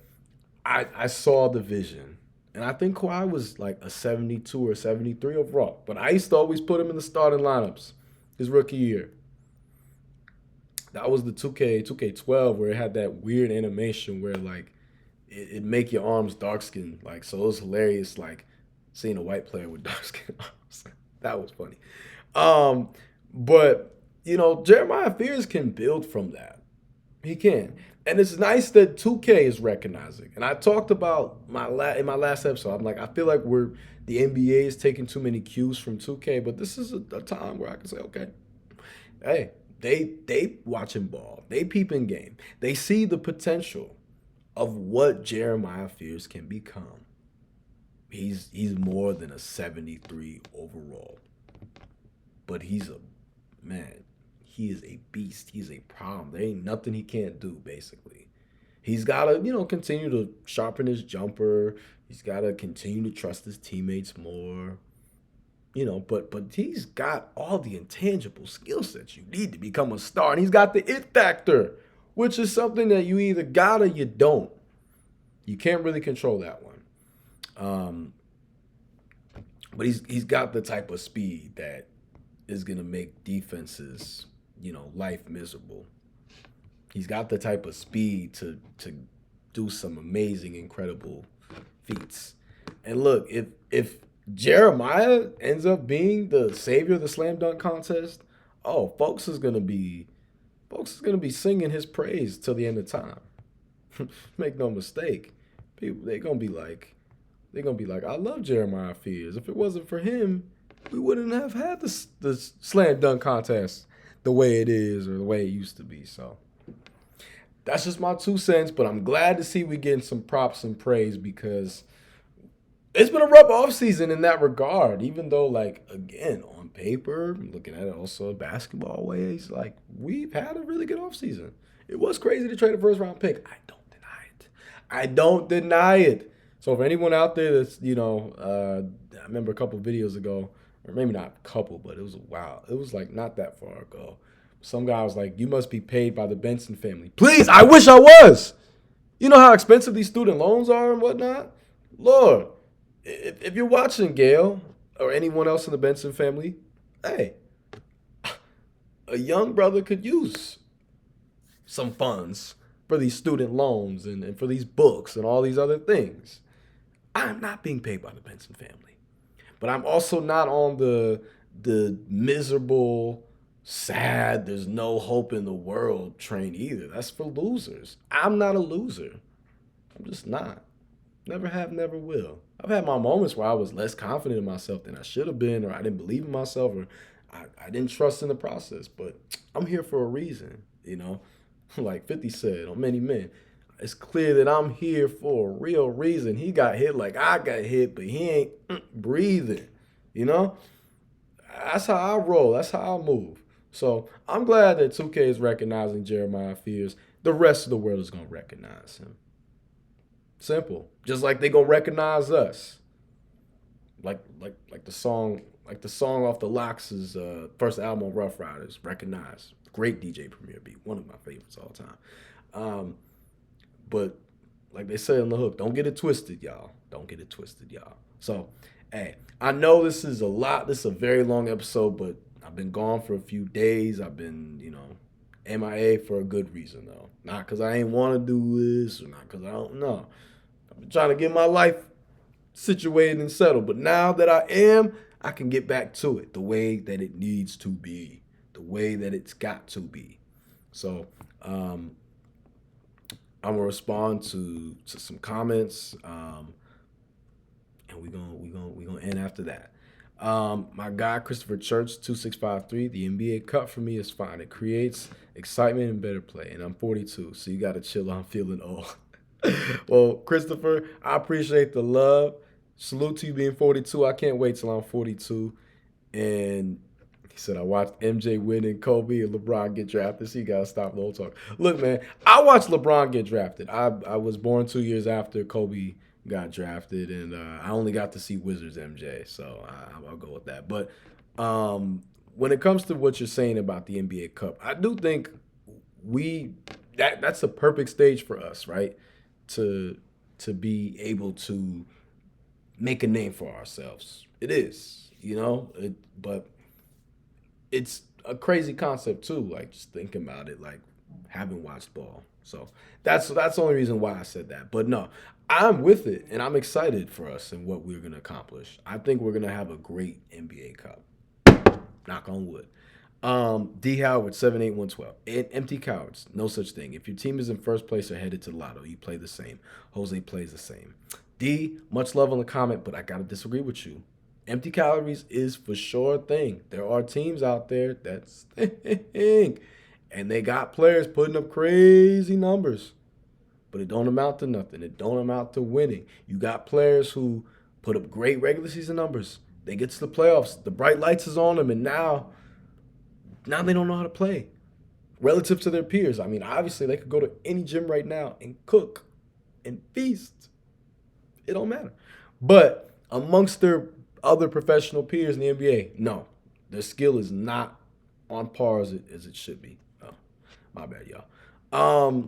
I saw the vision. And I think Kawhi was like a 72 or 73 overall. But I used to always put him in the starting lineups his rookie year. That was the 2K12 where it had that weird animation where like it make your arms dark skinned. Like so it was hilarious like seeing a white player with dark skin arms. That was funny. Um, but Jeremiah Fears can build from that. He can. And it's nice that 2K is recognizing. And I talked about in my last episode. I'm like, I feel like the NBA is taking too many cues from 2K, but this is a time where I can say, okay, hey, they watching ball. They peeping game. They see the potential of what Jeremiah Fears can become. He's more than a 73 overall. But he's a man. He is a beast. He's a problem. There ain't nothing he can't do, basically. He's got to, continue to sharpen his jumper. He's got to continue to trust his teammates more. But he's got all the intangible skill sets you need to become a star. And he's got the it factor, which is something that you either got or you don't. You can't really control that one. But he's got the type of speed that is going to make defenses, life miserable. He's got the type of speed to do some amazing, incredible feats. And look, if Jeremiah ends up being the savior of the slam dunk contest, folks is gonna be singing his praise till the end of time. Make no mistake, people they're gonna be like, I love Jeremiah Fears. If it wasn't for him, we wouldn't have had the slam dunk contest the way it is or the way it used to be. So that's just my 2 cents, but I'm glad to see we getting some props and praise because it's been a rough offseason in that regard. Even though, like, again, on paper, looking at it also basketball ways, like, we've had a really good offseason. It was crazy to trade a first round pick. I don't deny it. So for anyone out there that's, I remember a couple of videos ago, or maybe not a couple, but it was a while. It was like not that far ago. Some guy was like, you must be paid by the Benson family. Please, I wish I was. You know how expensive these student loans are and whatnot? Lord, if you're watching, Gail, or anyone else in the Benson family, hey, a young brother could use some funds for these student loans and for these books and all these other things. I'm not being paid by the Benson family. But I'm also not on the miserable, sad, there's no hope in the world train either. That's for losers. I'm not a loser. I'm just not. Never have, never will. I've had my moments where I was less confident in myself than I should have been, or I didn't believe in myself, or I didn't trust in the process. But I'm here for a reason, Like 50 said on Many Men. It's clear that I'm here for a real reason. He got hit like I got hit, but he ain't breathing. That's how I roll. That's how I move. So I'm glad that 2K is recognizing Jeremiah Fears. The rest of the world is going to recognize him. Simple. Just like they going to recognize us. Like the song off the Lox's first album on Rough Riders, Recognize. Great DJ Premier beat. One of my favorites all time. But like they say on the hook, don't get it twisted, y'all. Don't get it twisted, y'all. So, hey, I know this is a lot. This is a very long episode, but I've been gone for a few days. I've been, MIA for a good reason, though. Not because I ain't want to do this or not because I don't know. I've been trying to get my life situated and settled. But now that I am, I can get back to it the way that it needs to be, the way that it's got to be. So, I'm gonna respond to some comments, and we're gonna end after that. My guy Christopher Church 2653. The NBA Cup for me is fine. It creates excitement and better play, and I'm 42, so you gotta chill. I'm feeling old. Well, Christopher, I appreciate the love. Salute to you being 42. I can't wait till I'm 42, and he said, I watched MJ win and Kobe and LeBron get drafted, so you got to stop the whole talk. Look, man, I watched LeBron get drafted. I was born 2 years after Kobe got drafted, and I only got to see Wizards MJ, so I'll go with that. But when it comes to what you're saying about the NBA Cup, I do think that's a perfect stage for us, right? To be able to make a name for ourselves. It is, but it's a crazy concept too. Like just thinking about it, like having watched ball. So that's the only reason why I said that. But no, I'm with it, and I'm excited for us and what we're gonna accomplish. I think we're gonna have a great NBA Cup. Knock on wood. D Howard 78112. Empty cowards. No such thing. If your team is in first place or headed to the lotto, you play the same. Jose plays the same. D, much love on the comment, but I gotta disagree with you. Empty calories is for sure a thing. There are teams out there that's thing. And they got players putting up crazy numbers. But it don't amount to nothing. It don't amount to winning. You got players who put up great regular season numbers. They get to the playoffs. The bright lights is on them, and now they don't know how to play relative to their peers. I mean, obviously they could go to any gym right now and cook and feast. It don't matter. But amongst their other professional peers in the NBA, no, their skill is not on par as it should be. Oh, my bad, y'all.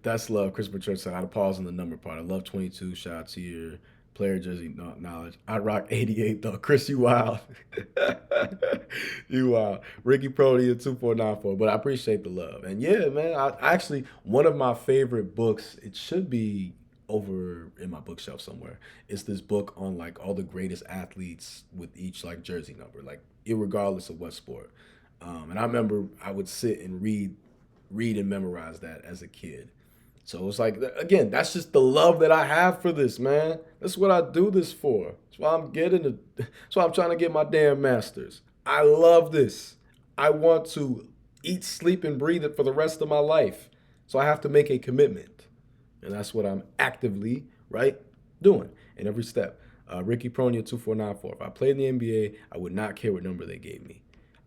That's love. Christopher Church said, I had to pause on the number part. I love 22. Shout out to your player jersey knowledge. I rock 88 though. Chris, you wild. You wild. Ricky Prody at 2494. But I appreciate the love. And yeah, man, I actually, one of my favorite books, it should be over in my bookshelf somewhere. It's this book on like all the greatest athletes with each like jersey number, like irregardless of what sport. And I remember I would sit and read and memorize that as a kid. So it's like, again, that's just the love that I have for this, man. That's what I do this for. That's why I'm getting it. That's why I'm trying to get my damn master's. I love this. I want to eat, sleep, and breathe it for the rest of my life. So I have to make a commitment. And that's what I'm actively, right, doing in every step. Ricky Pronia 2494. If I played in the NBA, I would not care what number they gave me.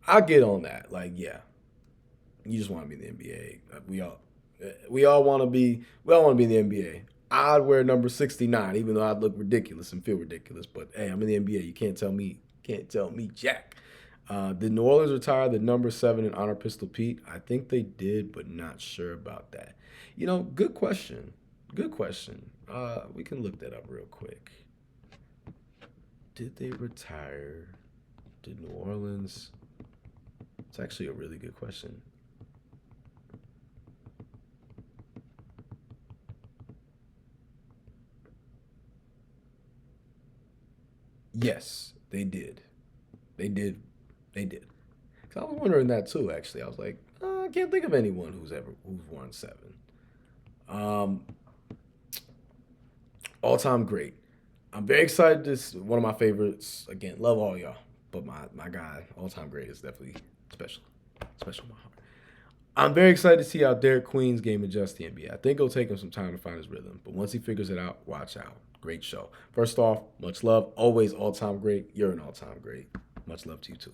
I'll get on that. Like, yeah. You just want to be in the NBA. We all want to be. We all want to be in the NBA. I'd wear number 69, even though I'd look ridiculous and feel ridiculous. But hey, I'm in the NBA. You can't tell me. Jack. Did New Orleans retire the number 7 in honor Pistol Pete? I think they did, but not sure about that. Good question. Good question. We can look that up real quick. Did they retire? Did New Orleans? It's actually a really good question. Yes, they did. They did. They did. Cause I was wondering that too. Actually, I was like, I can't think of anyone who's won 7. All time great. I'm very excited. This is one of my favorites. Again, love all y'all, but my guy, all time great, is definitely special in my heart. I'm very excited to see how Derek Queen's game adjusts the NBA. I think it'll take him some time to find his rhythm, but once he figures it out, watch out. Great show. First off, much love. Always all-time great. You're an all-time great. Much love to you too.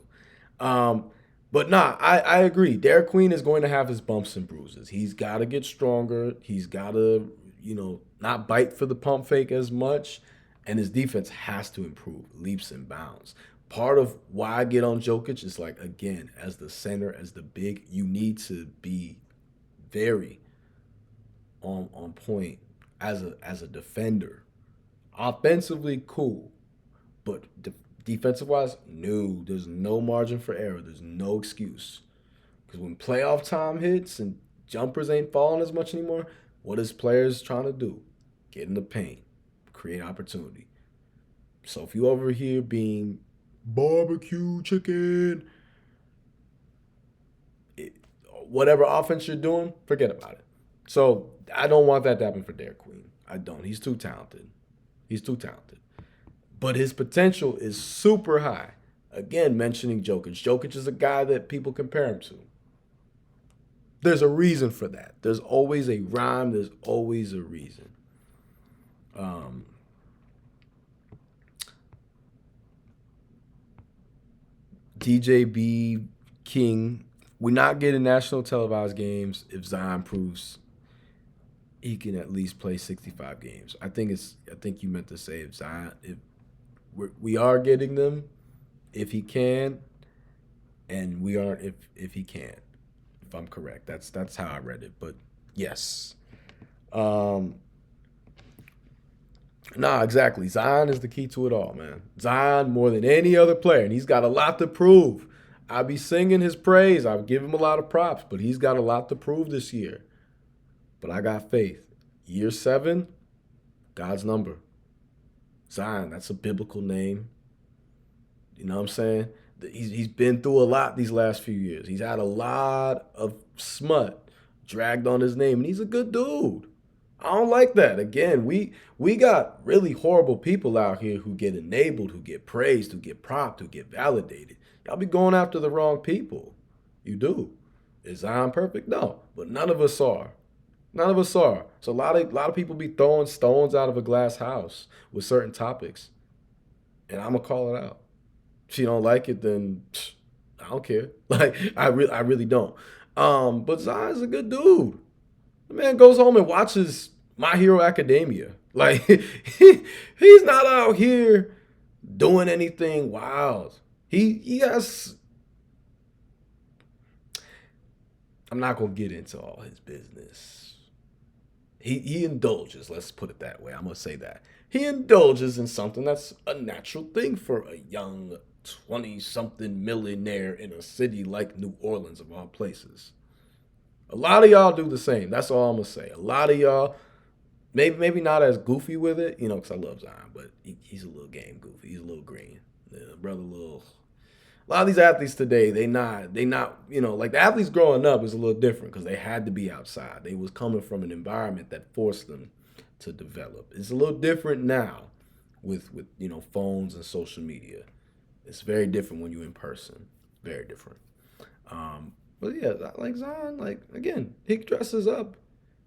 But nah, I agree. Derek Queen is going to have his bumps and bruises. He's got to get stronger. He's got to, not bite for the pump fake as much. And his defense has to improve leaps and bounds. Part of why I get on Jokic is like, again, as the center, as the big, you need to be very on point as a defender. Offensively, cool. But defensive-wise, no. There's no margin for error. There's no excuse. Because when playoff time hits and jumpers ain't falling as much anymore, what is players trying to do? Get in the paint. Create opportunity. So if you over here being barbecue chicken, whatever offense you're doing, forget about it. So I don't want that to happen for Derek Queen. I don't. He's too talented. But his potential is super high. Again, mentioning Jokic. Jokic is a guy that people compare him to. There's a reason for that. There's always a rhyme. There's always a reason. DJB King, we're not getting national televised games if Zion proves he can at least play 65 games. I think you meant to say if Zion, if we are getting them, if he can, and we aren't if he can't. If I'm correct, that's how I read it. But yes, Um, Nah, exactly. Zion is the key to it all, man. Zion more than any other player, and he's got a lot to prove. I'll be singing his praise. I'll give him a lot of props, but he's got a lot to prove this year. But I got faith. Year 7, God's number. Zion, that's a biblical name. You know what I'm saying? He's been through a lot these last few years. He's had a lot of smut dragged on his name, and he's a good dude. I don't like that. Again, we got really horrible people out here who get enabled, who get praised, who get propped, who get validated. Y'all be going after the wrong people. You do. Is Zion perfect? No, but none of us are. None of us are. So a lot of people be throwing stones out of a glass house with certain topics, and I'm gonna call it out. If you don't like it, then I don't care. Like I really don't. But Zion's a good dude. The man goes home and watches My Hero Academia. Like he's not out here doing anything wild. He has. I'm not gonna get into all his business. He indulges. Let's put it that way. I'm gonna say that he indulges in something that's a natural thing for a young 20-something millionaire in a city like New Orleans, of all places. A lot of y'all do the same. That's all I'm gonna say. A lot of y'all, maybe not as goofy with it, because I love Zion, but he's a little game goofy. He's a little green. The brother, little. A lot of these athletes today, they not, like the athletes growing up is a little different because they had to be outside. They was coming from an environment that forced them to develop. It's a little different now with phones and social media. It's very different when you're in person. Very different. But yeah, like Zion, like again, he dresses up.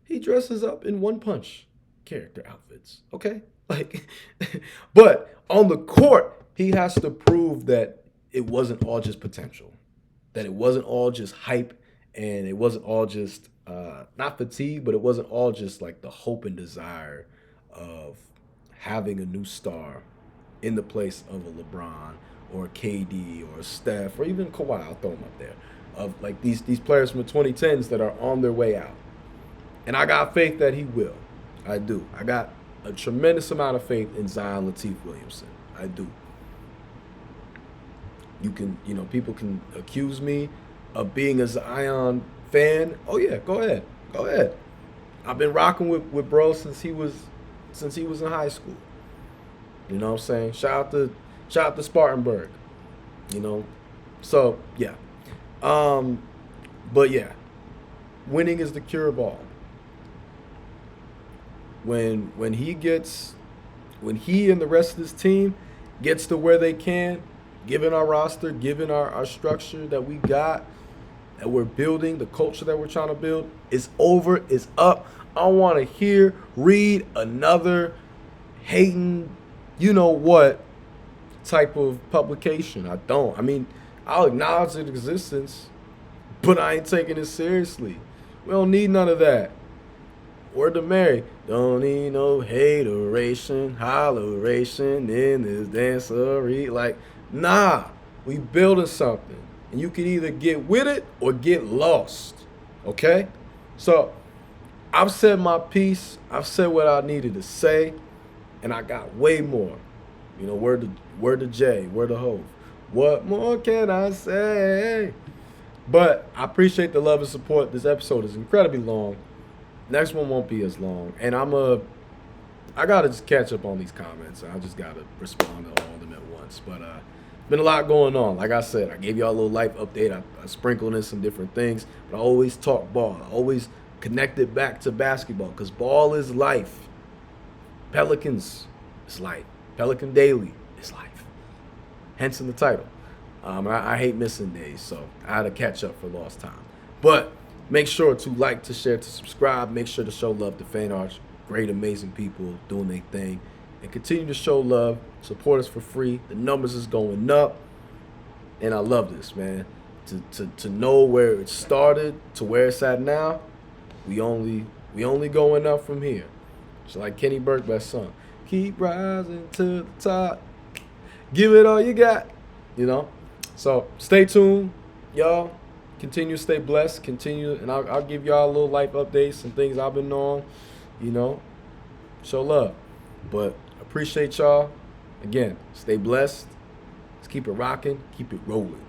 He dresses up in One Punch character outfits. Okay, like, but on the court, he has to prove that it wasn't all just potential, that it wasn't all just hype, and it wasn't all just not fatigue, but it wasn't all just like the hope and desire of having a new star in the place of a LeBron or a KD or a Steph or even Kawhi. I'll throw him up there. Of like these players from the 2010s that are on their way out. And I got faith that he will. I do. I got a tremendous amount of faith in Zion Lateef Williamson. I do. People can accuse me of being a Zion fan. Oh yeah, go ahead. Go ahead. I've been rocking with bro since he was in high school. You know what I'm saying? Shout out to Spartanburg. So yeah. But yeah, winning is the cure of all. When he and the rest of his team gets to where they can, given our roster, given our structure that we got, that we're building, the culture that we're trying to build, it's over, it's up. I don't want to read another hating, what type of publication. I don't. I mean, I'll acknowledge its existence, but I ain't taking it seriously. We don't need none of that. Word to Mary. Don't need no hateration, holleration in this dancery. Like, nah, we building something. And you can either get with it or get lost. Okay? So, I've said my piece. I've said what I needed to say. And I got way more. Word to Jay, word to Hove. What more can I say? But I appreciate the love and support. This episode is incredibly long. Next one won't be as long. And I gotta just catch up on these comments. I just gotta respond to all of them at once. But been a lot going on. Like I said, I gave y'all a little life update. I sprinkled in some different things. But I always talk ball. I always connect it back to basketball because ball is life. Pelicans is life. Pelicans Daily is life. Hence in the title. I hate missing days, so I had to catch up for lost time. But make sure to like, to share, to subscribe. Make sure to show love to fan arts. Great, amazing people doing their thing. And continue to show love. Support us for free. The numbers is going up. And I love this, man. To know where it started to where it's at now, we only going up from here. It's like Kenny Burke's song. Keep rising to the top. Give it all you got. So stay tuned, y'all. Continue to stay blessed. Continue, and I'll give y'all a little life updates and things I've been on. you know, show love. But appreciate y'all. Again, stay blessed. Let's keep it rocking, keep it rolling.